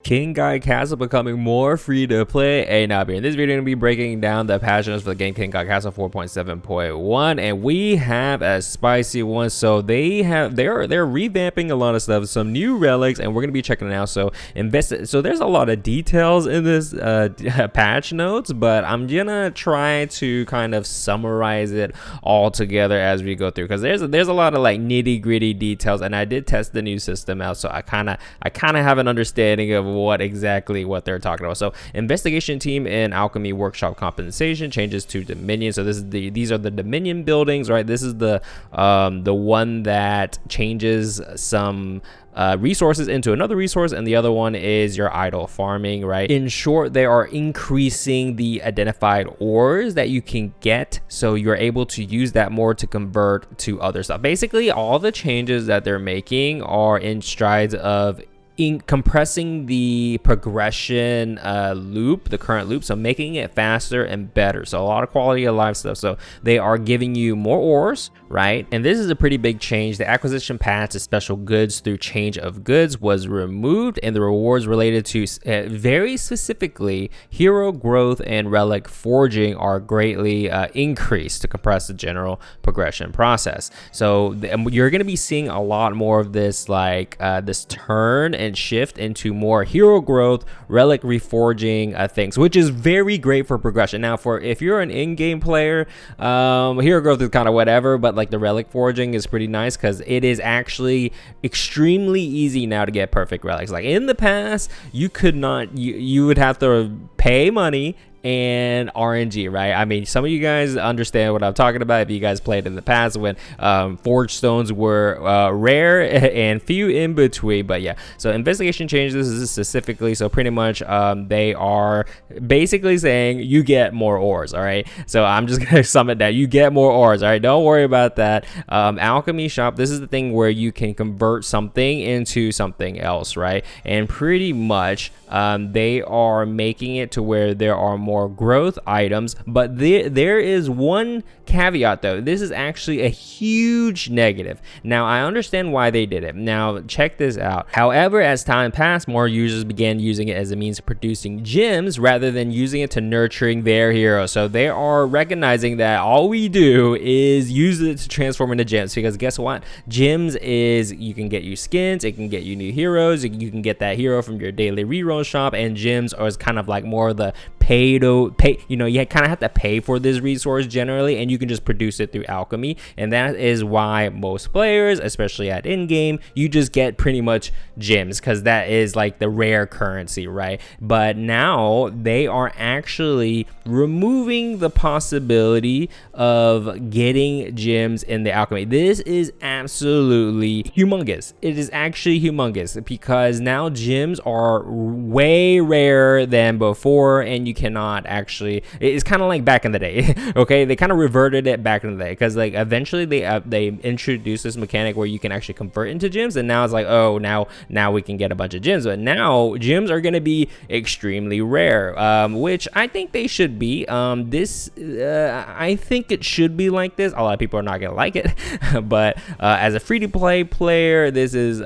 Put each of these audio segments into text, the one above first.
Castle becoming more free to play. Hey, now in this video, I'm gonna be breaking down the patch notes for the game Castle 4.7.1, and we have a spicy one. So they're revamping a lot of stuff, some new relics, and we're gonna be checking it out. So so there's a lot of details in this patch notes, but I'm gonna try to kind of summarize it all together as we go through, because there's a lot of like nitty-gritty details, and I did test the new system out, so I kind of have an understanding of what they're talking about. So investigation team and alchemy workshop compensation changes to Dominion. So these are the Dominion buildings, right? This is the one that changes some resources into another resource, and the other one is your idle farming, right? In short, they are increasing the identified ores that you can get, so you're able to use that more to convert to other stuff. Basically, all the changes that they're making are in strides of compressing the progression loop, the current loop, so making it faster and better. So a lot of quality of life stuff. So they are giving you more ores, right? And this is a pretty big change. The acquisition path to special goods through change of goods was removed, and the rewards related to very specifically hero growth and relic forging are greatly increased to compress the general progression process. So you're going to be seeing a lot more of this, like this turn and shift into more hero growth, relic reforging things, which is very great for progression. Now, if you're an in-game player, hero growth is kind of whatever, but like the relic forging is pretty nice because it is actually extremely easy now to get perfect relics. Like in the past, you could not, you would have to pay money and RNG, right? I mean, some of you guys understand what I'm talking about if you guys played in the past when forged stones were rare and few in between. But yeah, so investigation changes this is specifically, so pretty much they are basically saying you get more ores. All right, so I'm just gonna sum it down. You get more ores. All right, don't worry about that. Alchemy shop, this is the thing where you can convert something into something else, right? And pretty much they are making it to where there are more growth items, but there is one caveat though. This is actually a huge negative. Now, I understand why they did it. Now, check this out. However, as time passed, more users began using it as a means of producing gems rather than using it to nurturing their heroes. So they are recognizing that all we do is use it to transform into gems, because guess what? Gems is, you can get you skins, it can get you new heroes, you can get that hero from your daily reroll shop, and gems is kind of like more of the pay, you know, you kind of have to pay for this resource generally, and you can just produce it through alchemy. And that is why most players, especially at in-game, you just get pretty much gems, because that is like the rare currency, right? But now they are actually removing the possibility of getting gems in the alchemy. This is absolutely humongous. It is actually humongous, because now gems are way rarer than before, and you cannot actually, it's kind of like back in the day. Okay, they kind of reverted it back in the day, because like eventually they introduced this mechanic where you can actually convert into gems, and now it's like, oh, now we can get a bunch of gems. But now gems are going to be extremely rare, which I think they should be. I think it should be like this. A lot of people are not going to like it, but as a free-to-play player, this is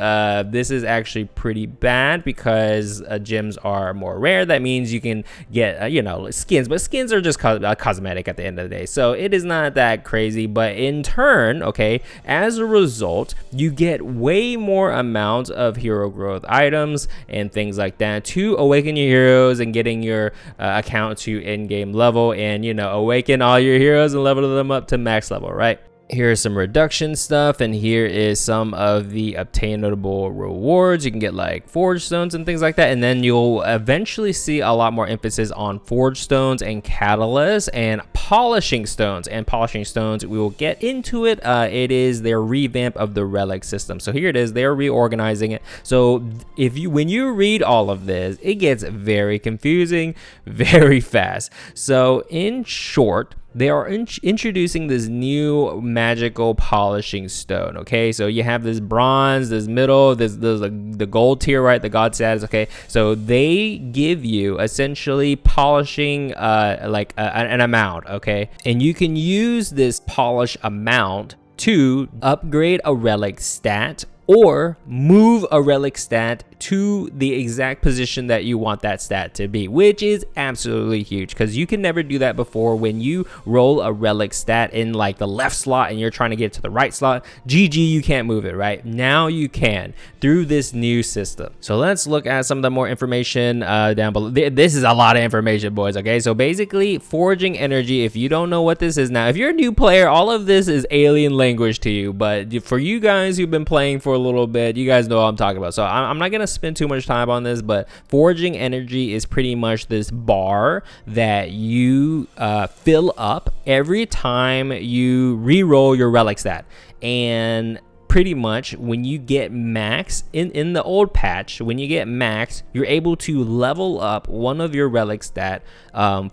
actually pretty bad, because gems are more rare. That means you can get you know, skins, but skins are just cosmetic at the end of the day, so it is not that crazy. But in turn, okay, as a result, you get way more amounts of hero growth items and things like that to awaken your heroes and getting your account to in-game level, and you know, awaken all your heroes and level them up to max level, right? Here's some reduction stuff, and here is some of the obtainable rewards. You can get like forge stones and things like that, and then you'll eventually see a lot more emphasis on forge stones and catalysts and polishing stones. And polishing stones, we will get into it. It is their revamp of the relic system. So here it is. They're reorganizing it. So when you read all of this, it gets very confusing very fast. So in short, they are introducing this new magical polishing stone. Okay, so you have this bronze, this middle, there's the gold tier, right? The god status. Okay, so they give you essentially polishing like an amount. Okay, and you can use this polish amount to upgrade a relic stat or move a relic stat to the exact position that you want that stat to be, which is absolutely huge because you can never do that before. When you roll a relic stat in like the left slot and you're trying to get to the right slot, GG, you can't move it, right? Now you can through this new system. So let's look at some of the more information down below. This is a lot of information, boys. Okay, so basically forging energy, if you don't know what this is now, if you're a new player, all of this is alien language to you, but for you guys who've been playing for a little bit, you guys know what I'm talking about. So I'm not gonna spend too much time on this, but forging energy is pretty much this bar that you fill up every time you re-roll your relic stat. And pretty much when you get max in the old patch, when you get max, you're able to level up one of your relic stat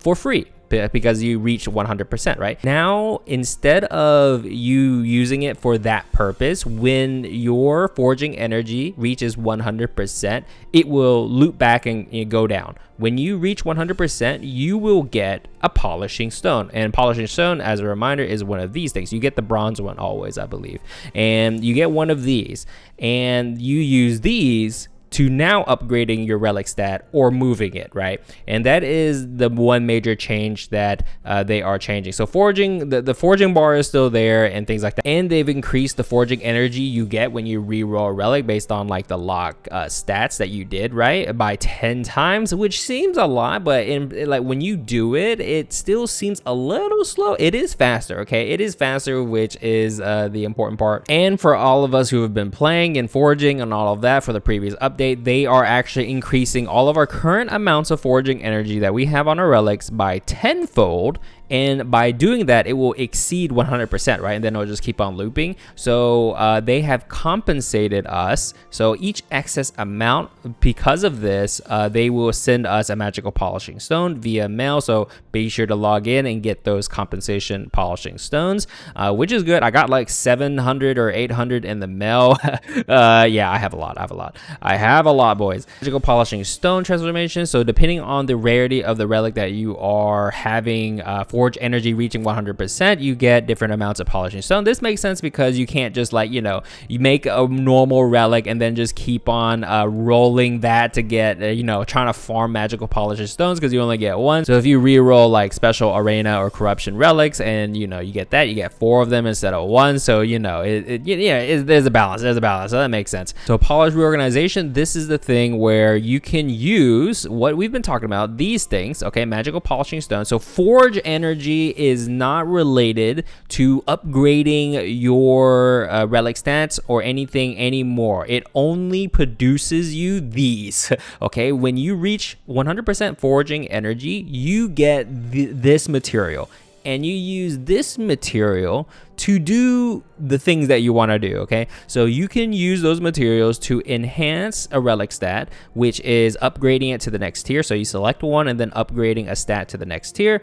for free, because you reach 100%, right? Now, instead of you using it for that purpose, when your forging energy reaches 100%, it will loop back and go down. When you reach 100%, you will get a polishing stone. And polishing stone, as a reminder, is one of these things. You get the bronze one always, I believe. And you get one of these. And you use these to now upgrading your relic stat or moving it, right? And that is the one major change that they are changing. So forging, the forging bar is still there and things like that. And they've increased the forging energy you get when you re-roll a relic based on like the lock stats that you did, right? By 10 times, which seems a lot, but like when you do it, it still seems a little slow. It is faster, okay? It is faster, which is the important part. And for all of us who have been playing and forging and all of that for the previous update, they are actually increasing all of our current amounts of forging energy that we have on our relics by 10-fold. And by doing that, it will exceed 100%, right? And then it'll just keep on looping. So they have compensated us. So each excess amount, because of this, they will send us a magical polishing stone via mail. So be sure to log in and get those compensation polishing stones, which is good. I got like 700 or 800 in the mail. Yeah, I have a lot. I have a lot, boys. Magical polishing stone transformation. So depending on the rarity of the relic that you are having forge energy reaching 100%, you get different amounts of polishing stone. This makes sense because you can't just like, you know, you make a normal relic and then just keep on rolling that to get, you know, trying to farm magical polishing stones because you only get one. So if you re-roll like special arena or corruption relics and, you know, you get that, you get 4 of them instead of 1. So, you know, there's a balance. So that makes sense. So polish reorganization, this is the thing where you can use what we've been talking about, these things, okay, magical polishing stone. So forge energy is not related to upgrading your relic stats or anything anymore. It only produces you these. Okay, when you reach 100% forging energy, you get this material, and you use this material to do the things that you want to do. Okay, so you can use those materials to enhance a relic stat, which is upgrading it to the next tier. So you select one and then upgrading a stat to the next tier.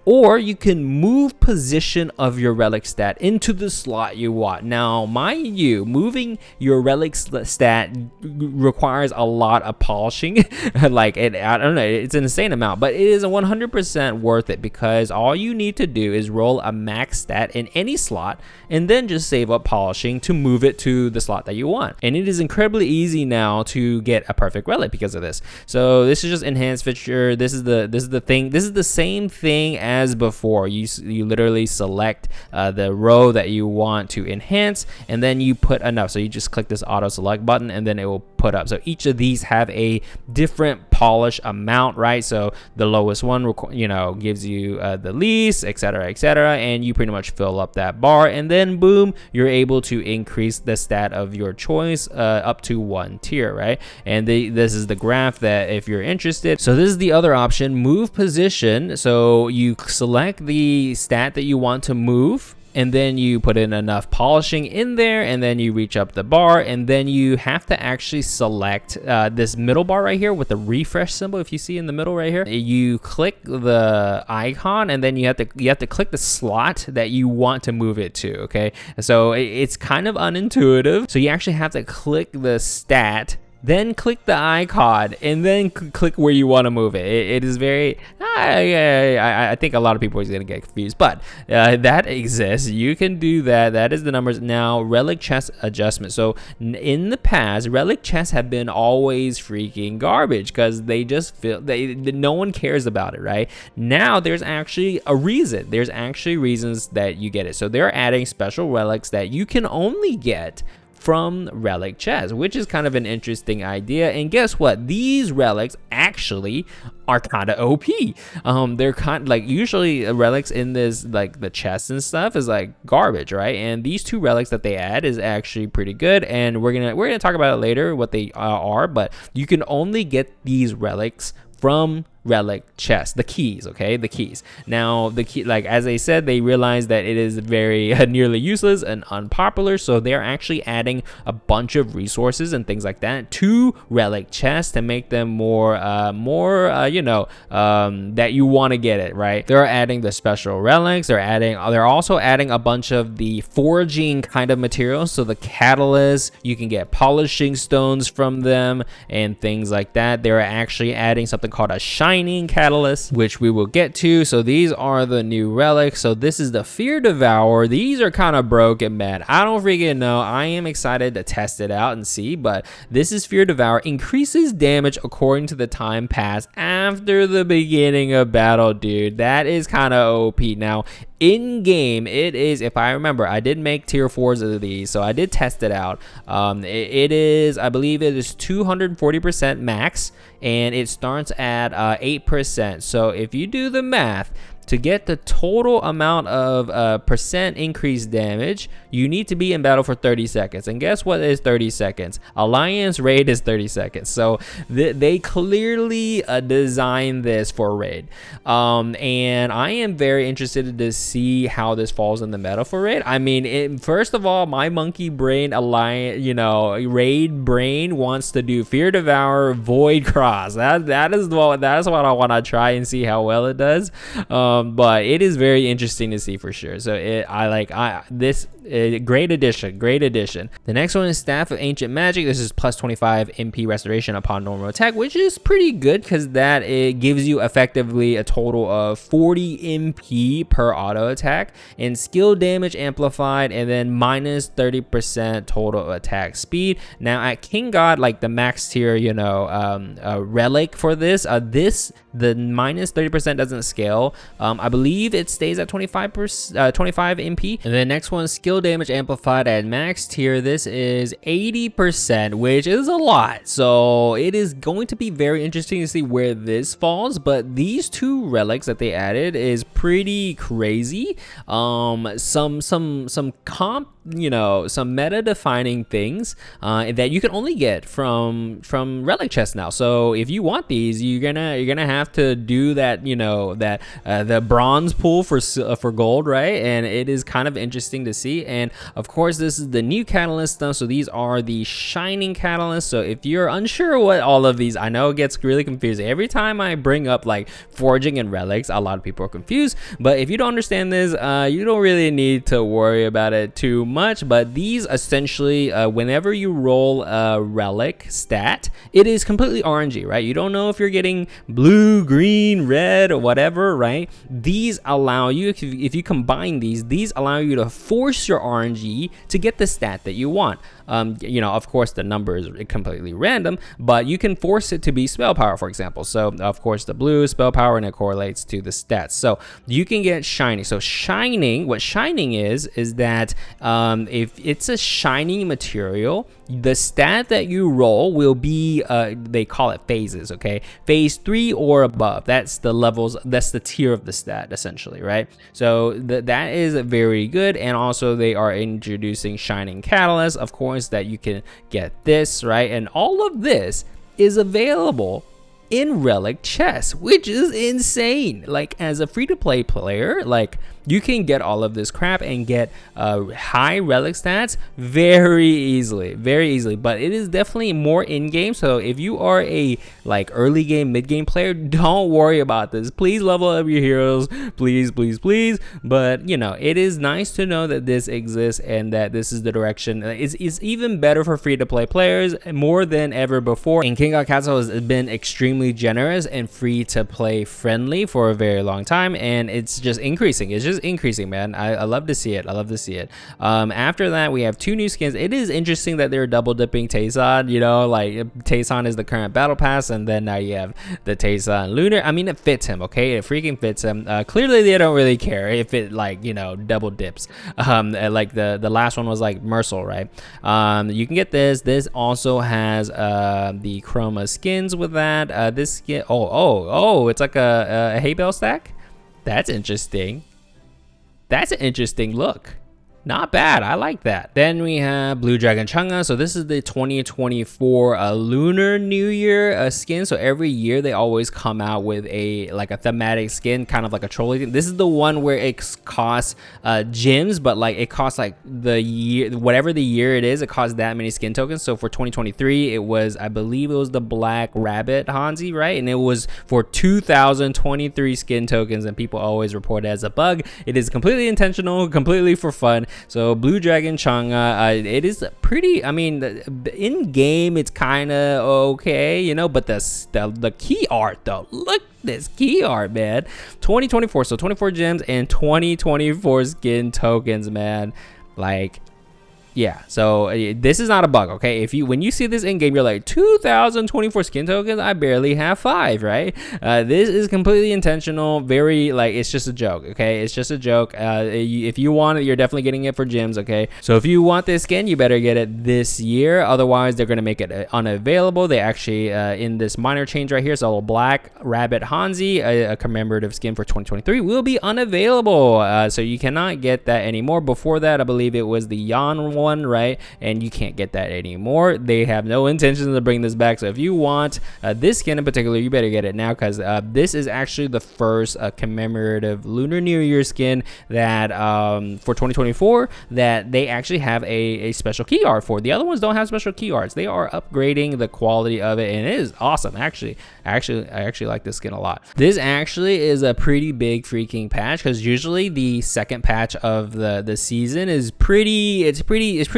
Or you can move position of your relic stat into the slot you want. Now, mind you, moving your relic stat requires a lot of polishing. Like, I don't know, it's an insane amount, but it is 100% worth it because all you need to do is roll a max stat in any slot and then just save up polishing to move it to the slot that you want. And it is incredibly easy now to get a perfect relic because of this. So this is just enhanced feature. This is the thing. This is the same thing as before. You literally select the row that you want to enhance, and then you put enough. So you just click this auto select button, and then it will put up. So each of these have a different polish amount, right? So the lowest one, you know, gives you the least, etc., and you pretty much fill up that bar, and then boom, you're able to increase the stat of your choice up to 1 tier, right? And this is the graph that if you're interested. So this is the other option, move position. So you select the stat that you want to move, and then you put in enough polishing in there, and then you reach up the bar, and then you have to actually select this middle bar right here with the refresh symbol. If you see in the middle right here, you click the icon, and then you have to click the slot that you want to move it to. Okay, so it's kind of unintuitive. So you actually have to click the stat then click the icon, and then click where you want to move it. It is very, I think a lot of people are going to get confused, but that exists. You can do that. That is the numbers. Now, Relic Chest adjustment. So in the past, Relic Chests have been always freaking garbage because they just feel, no one cares about it, right? Now, there's actually a reason. There's actually reasons that you get it. So they're adding special relics that you can only get from Relic Chest, which is kind of an interesting idea. And guess what? These relics actually are kind of OP. They're kind of like, usually relics in this, like the chests and stuff, is like garbage, right? And these two relics that they add is actually pretty good, and we're gonna talk about it later what they are, but you can only get these relics from Relic Chest, the keys, okay, the keys. Now the key, like as I said, they realized that it is very nearly useless and unpopular, so they're actually adding a bunch of resources and things like that to Relic Chest to make them more you know, that you want to get it, right? They're adding the special relics. They're also adding a bunch of the forging kind of materials. So the catalyst, you can get polishing stones from them and things like that. They're actually adding something called a shining catalyst, which we will get to. So these are the new relics. So this is the Fear Devour. These are kind of broken, man. I don't freaking know. I am excited to test it out and see, but this is Fear Devour. Increases damage according to the time passed after the beginning of battle, dude. That is kind of OP. Now, in game, it is, if I remember, I did make tier 4s of these, so I did test it out. It is, I believe it is 240% max, and it starts at 8%. So if you do the math, to get the total amount of percent increased damage, you need to be in battle for 30 seconds. And guess what is 30 seconds? Alliance raid is 30 seconds. So they clearly designed this for raid. And I am very interested to see how this falls in the meta for raid. I mean, first of all, my monkey brain alliance, you know, raid brain wants to do Fear Devour, Void Cross. That is what I want to try and see how well it does. But it is very interesting to see for sure. So great addition. The next one is Staff of Ancient Magic. This is plus 25 MP restoration upon normal attack, which is pretty good because it gives you effectively a total of 40 MP per auto attack, and skill damage amplified, and then minus 30% total attack speed. Now at King God, like the max tier, you know, relic for this, the minus 30% doesn't scale. I believe it stays at 25 MP. And the next one, skill damage amplified at max tier. This is 80%, which is a lot. So it is going to be very interesting to see where this falls. But these two relics that they added is pretty crazy. Some comp, you know, some meta defining things that you can only get from Relic Chest now. So if you want these, you're gonna have to do that, you know, that the bronze pool for gold, right? And it is kind of interesting to see. And of course, this is the new catalyst stuff. So these are the shining catalysts. So if you're unsure what all of these, I know it gets really confusing every time I bring up like forging and relics. A lot of people are confused, but if you don't understand this, you don't really need to worry about it too much. But these essentially, whenever you roll a relic stat, it is completely RNG, right? You don't know if you're getting blue, green, red, or whatever, right? These allow you, if you combine these allow you to force your RNG to get the stat that you want. You know, of course, the number is completely random, but you can force it to be spell power, for example. So, of course, the blue is spell power, and it correlates to the stats. So, you can get shining. So, shining, what shining is that if it's a shining material, the stat that you roll will be, they call it phases, okay? Phase 3 or above. That's the levels, that's the tier of the stat, essentially, right? So, that is very good. And also, they are introducing shining catalyst, of course, that you can get this, right? And all of this is available in Relic Chest, which is insane. Like, as a free-to-play player, like, you can get all of this crap and get high relic stats very easily, but it is definitely more in-game. So if you are a like early game, mid-game player, don't worry about this. Please level up your heroes, please. But you know, it is nice to know that this exists and that this is the direction. It's even better for free-to-play players more than ever before, and King God Castle has been extremely generous and free-to-play friendly for a very long time, and it's just increasing. It's just increasing, man. I love to see it. After that, we have 2 new skins. It is interesting that they're double dipping Tayson. You know, like Tayson is the current battle pass, and then now you have the Tayson Lunar. I mean, it fits him, okay? It freaking fits him. Clearly they don't really care if it, like, you know, double dips. Like the last one was like Mercil, right? You can get this also has the chroma skins with that. This skin, it's like a hay bale stack. That's interesting. That's an interesting look. Not bad. I like that. Then we have Blue Dragon Chang'e. So this is the 2024 Lunar New Year skin. So every year they always come out with a thematic skin, kind of like a trolley thing. This is the one where it costs gems, but like it costs like the year, whatever the year it is, it costs that many skin tokens. So for 2023, it was, I believe it was the Black Rabbit Hanzi, right? And it was for 2,023 skin tokens, and people always report it as a bug. It is completely intentional, completely for fun. So Blue Dragon Chang'e, it is pretty, I mean, in game it's kind of okay, you know, but the key art though, look this key art, man. 2024, so 24 gems and 2024 skin tokens, man. Like, yeah, so this is not a bug, okay? When you see this in game, you're like 2,024 skin tokens. I barely have 5, right? This is completely intentional. Very, like, it's just a joke, okay? It's just a joke. If you want it, you're definitely getting it for gems, okay? So if you want this skin, you better get it this year. Otherwise, they're gonna make it unavailable. They actually in this minor change right here, so Black Rabbit Hanzi, a commemorative skin for 2023, will be unavailable. So you cannot get that anymore. Before that, I believe it was the Yan one, right? And you can't get that anymore. They have no intention to bring this back. So if you want this skin in particular, you better get it now, because this is actually the first commemorative Lunar New Year skin that for 2024 that they actually have a special key art for. The other ones don't have special key arts. They are upgrading the quality of it, and it is awesome. I actually like this skin a lot. This actually is a pretty big freaking patch, because usually the second patch of the season is pretty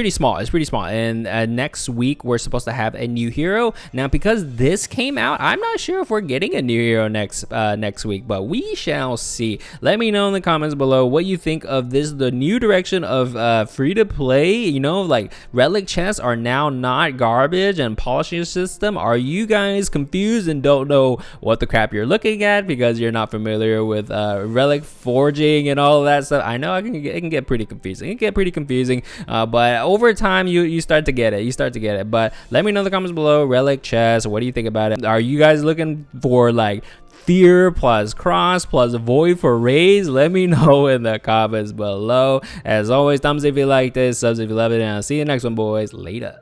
small. And next week we're supposed to have a new hero. Now, because this came out, I'm not sure if we're getting a new hero next week, but we shall see. Let me know in the comments below what you think of this, the new direction of free to play. You know, like relic chests are now not garbage and polishing system. Are you guys confused and don't know what the crap you're looking at because you're not familiar with relic forging and all of that stuff? I know it can get pretty confusing. But over time you start to get it. But let me know in the comments below, relic chest, what do you think about it? Are you guys looking for like fear plus cross plus void for raise? Let me know in the comments below. As always, thumbs if you like this, subs if you love it, and I'll see you next one, boys. Later.